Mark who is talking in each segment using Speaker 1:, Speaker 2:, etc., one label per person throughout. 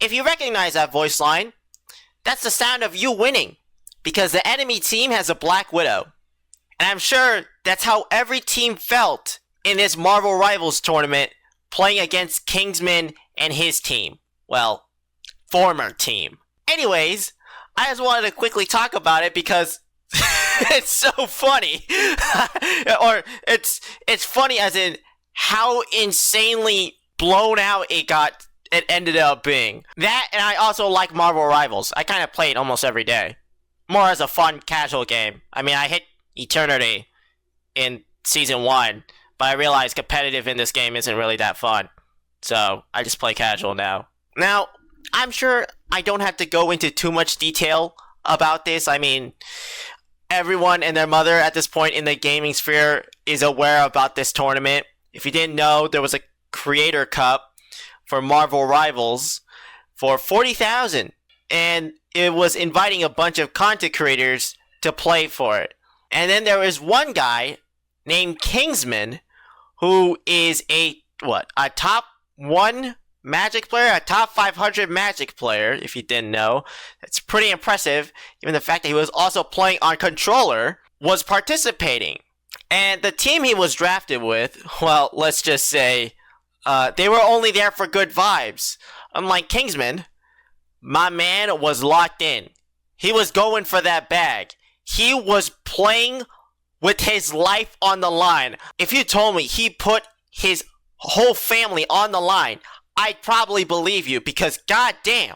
Speaker 1: If you recognize that voice line, that's the sound of you winning, because the enemy team has a Black Widow. And I'm sure that's how every team felt in this Marvel Rivals tournament playing against Kingsman and his team. Well, former team. Anyways, I just wanted to quickly talk about it because it's so funny. Or it's funny as in how insanely blown out it ended up being. That, and I also like Marvel Rivals. I kind of play it almost every day. More as a fun, casual game. I mean, I hit Eternity in Season 1, but I realized competitive in this game isn't really that fun. So, I just play casual now. Now, I'm sure I don't have to go into too much detail about this. I mean, everyone and their mother at this point in the gaming sphere is aware about this tournament. If you didn't know, there was a Creator Cup for Marvel Rivals for 40,000, and it was inviting a bunch of content creators to play for it. And then there was one guy named Kingsman who is a top 1 Magic player, a top 500 Magic player, if you didn't know. That's pretty impressive, given the fact that he was also playing on controller, was participating. And the team he was drafted with, well, let's just say, they were only there for good vibes. Unlike Kingsman, my man was locked in. He was going for that bag. He was playing with his life on the line. If you told me he put his whole family on the line, I'd probably believe you, because goddamn,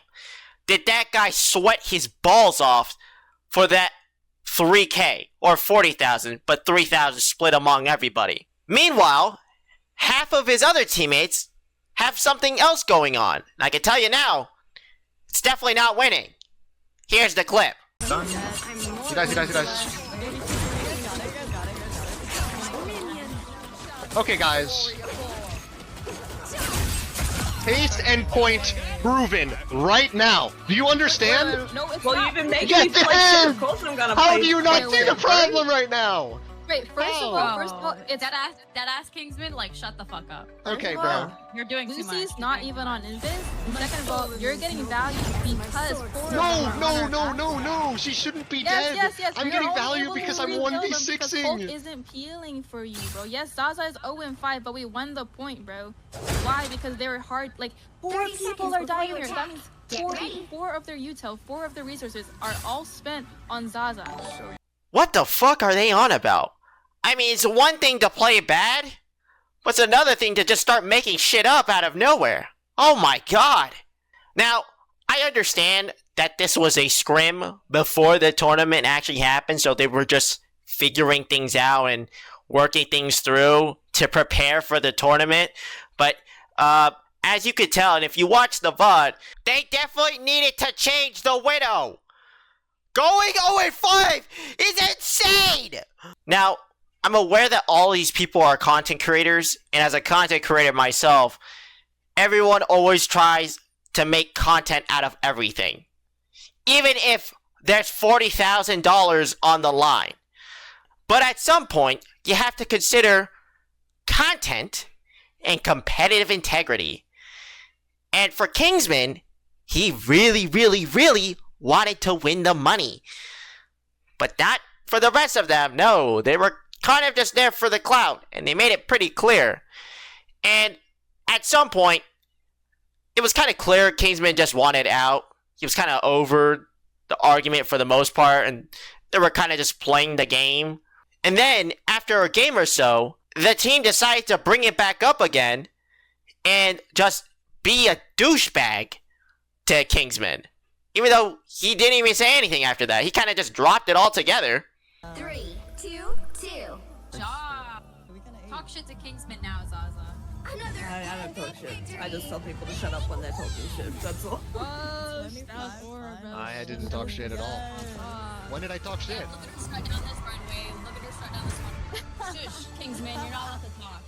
Speaker 1: did that guy sweat his balls off for that 3K, or 40,000, but 3,000 split among everybody. Meanwhile, half of his other teammates have something else going on. And I can tell you now, it's definitely not winning. Here's the clip.
Speaker 2: He dies. Okay, guys. Haste endpoint proven right now. Do you understand?
Speaker 3: No, it's not.
Speaker 4: You've been making
Speaker 2: Yes,
Speaker 4: me play
Speaker 2: it is!
Speaker 4: shit. Of course I'm gonna
Speaker 2: How
Speaker 4: play.
Speaker 2: do you not see the problem right now?
Speaker 5: Wait, first of all, it's
Speaker 6: Dead ass Kingsman, like, shut the fuck up.
Speaker 2: Okay, bro.
Speaker 6: You're doing too much.
Speaker 5: Lucy's not even on Invis. Second of all, you're getting value because
Speaker 2: No. She shouldn't be dead.
Speaker 5: Yes.
Speaker 2: I'm
Speaker 5: You're
Speaker 2: getting
Speaker 5: only
Speaker 2: value
Speaker 5: able to
Speaker 2: because I'm
Speaker 5: rebuild them because
Speaker 2: 1v6ing.
Speaker 5: Hulk isn't peeling for you, bro. Yes, Zaza is 0-5, but we won the point, bro. Why? Because they were hard. Like, 4 people are dying here. That means 4 of their util, 4 of their resources are all spent on Zaza.
Speaker 1: What the fuck are they on about? I mean, it's one thing to play bad, but it's another thing to just start making shit up out of nowhere. Oh my god. Now, I understand that this was a scrim before the tournament actually happened, so they were just figuring things out and working things through to prepare for the tournament. But, as you could tell, and if you watch the VOD, they definitely needed to change the Widow. Going 0-5 is insane! Now, I'm aware that all these people are content creators, and as a content creator myself, everyone always tries to make content out of everything. Even if there's $40,000 on the line. But at some point, you have to consider content and competitive integrity. And for Kingsman, he really wanted to win the money. But not for the rest of them. No, they were kind of just there for the clout, and they made it pretty clear. And at some point, it was kind of clear Kingsman just wanted out. He was kind of over the argument for the most part, and they were kind of just playing the game. And then, after a game or so, the team decided to bring it back up again and just be a douchebag to Kingsman. Even though he didn't even say anything after that. He kind of just dropped it altogether.
Speaker 7: 3, 2, 2.
Speaker 6: Job. Talk shit to Kingsman now, Zaza.
Speaker 7: Another
Speaker 4: I don't talk shit. I just tell people to shut up when they're talking shit. That's all.
Speaker 2: I didn't talk shit at all. When did I talk shit?
Speaker 6: Strut down this runway. Look at her strut down this one. Shush, Kingsman, you're not allowed to talk.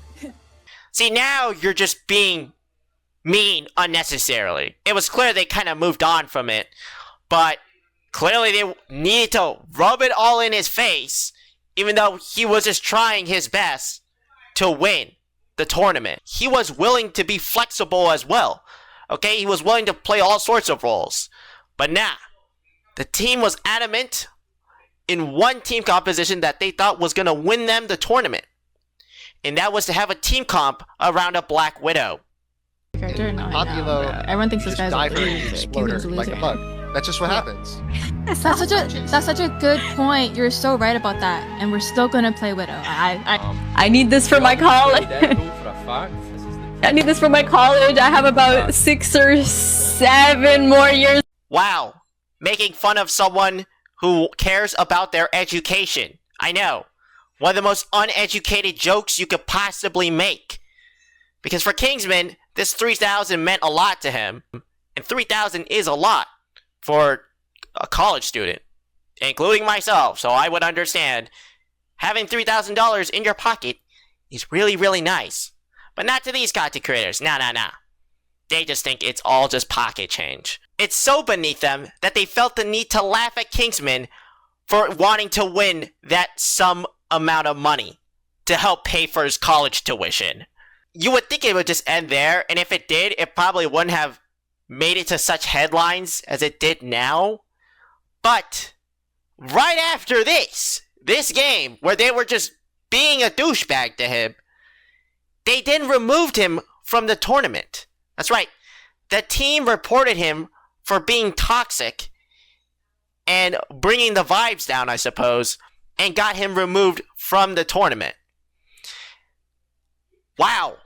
Speaker 1: See, now you're just being mean unnecessarily. It was clear they kind of moved on from it, but clearly they needed to rub it all in his face, even though he was just trying his best to win the tournament. He was willing to be flexible as well. Okay, he was willing to play all sorts of roles. But nah, the team was adamant in one team composition that they thought was going to win them the tournament. And that was to have a team comp around a Black Widow.
Speaker 5: Character? No, I know,
Speaker 2: Populo
Speaker 5: bro. Everyone thinks this
Speaker 2: just
Speaker 5: guy's a
Speaker 2: die for an
Speaker 5: loser.
Speaker 2: exploder
Speaker 5: Kingdom's a
Speaker 2: like a
Speaker 5: loser.
Speaker 2: bug. That's just what happens.
Speaker 5: That's such a good point. You're so right about that. And we're still gonna play Widow.
Speaker 4: I need this for my college. I need this for my college. I have about 6 or 7 more years.
Speaker 1: Wow, making fun of someone who cares about their education. I know. One of the most uneducated jokes you could possibly make. Because for Kingsman, this 3,000 meant a lot to him. And 3,000 is a lot for a college student, including myself. So I would understand having $3,000 in your pocket is really, really nice. But not to these content creators. Nah. They just think it's all just pocket change. It's so beneath them that they felt the need to laugh at Kingsman for wanting to win that some amount of money to help pay for his college tuition. You would think it would just end there, and if it did, it probably wouldn't have made it to such headlines as it did now. But right after this game, where they were just being a douchebag to him, they then removed him from the tournament. That's right. The team reported him for being toxic and bringing the vibes down, I suppose, and got him removed from the tournament. Wow.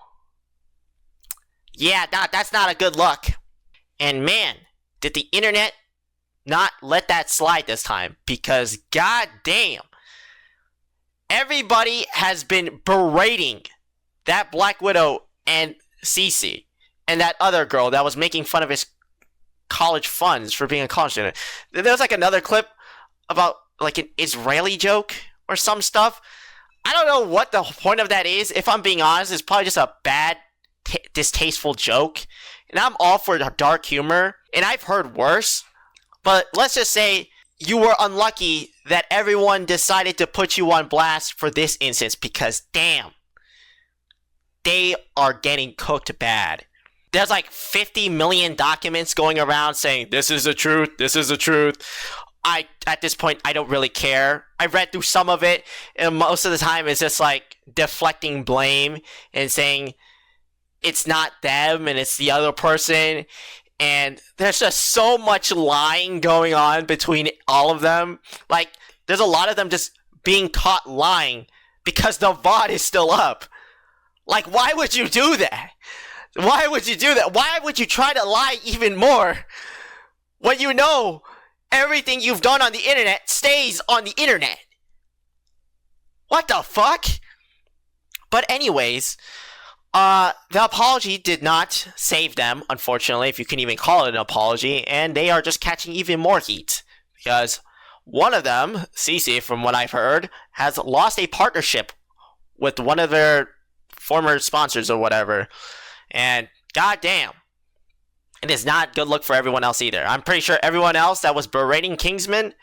Speaker 1: Yeah, that's not a good look. And man, did the internet not let that slide this time, because goddamn, everybody has been berating that Black Widow and Cece and that other girl that was making fun of his college funds for being a college student. There was like another clip about like an Israeli joke or some stuff. I don't know what the point of that is. If I'm being honest, it's probably just a bad, distasteful joke. And I'm all for dark humor, and I've heard worse. But let's just say you were unlucky that everyone decided to put you on blast for this instance, because damn, they are getting cooked bad. There's like 50 million documents going around saying, this is the truth, this is the truth. At this point, I don't really care. I read through some of it, and most of the time it's just like deflecting blame and saying it's not them and it's the other person. And there's just so much lying going on between all of them. Like, there's a lot of them just being caught lying because the VOD is still up. Like, why would you do that? Why would you do that? Why would you try to lie even more when you know everything you've done on the internet stays on the internet? What the fuck? But anyways, the apology did not save them, unfortunately, if you can even call it an apology, and they are just catching even more heat. Because one of them, Cece, from what I've heard, has lost a partnership with one of their former sponsors or whatever. And goddamn, it is not good look for everyone else either. I'm pretty sure everyone else that was berating Kingsman,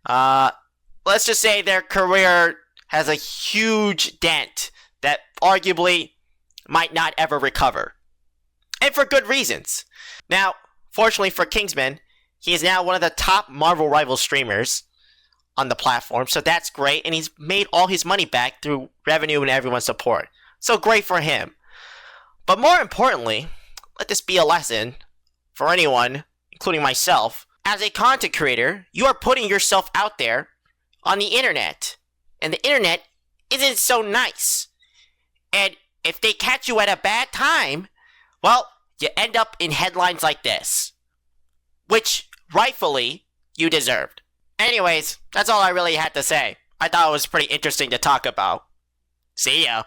Speaker 1: let's just say their career has a huge dent that arguably might not ever recover. And for good reasons. Now, fortunately for Kingsman, he is now one of the top Marvel Rivals streamers on the platform, so that's great, and he's made all his money back through revenue and everyone's support. So great for him. But more importantly, let this be a lesson for anyone, including myself. As a content creator, you are putting yourself out there on the internet, and the internet isn't so nice. And if they catch you at a bad time, well, you end up in headlines like this, which rightfully you deserved. Anyways, that's all I really had to say. I thought it was pretty interesting to talk about. See ya.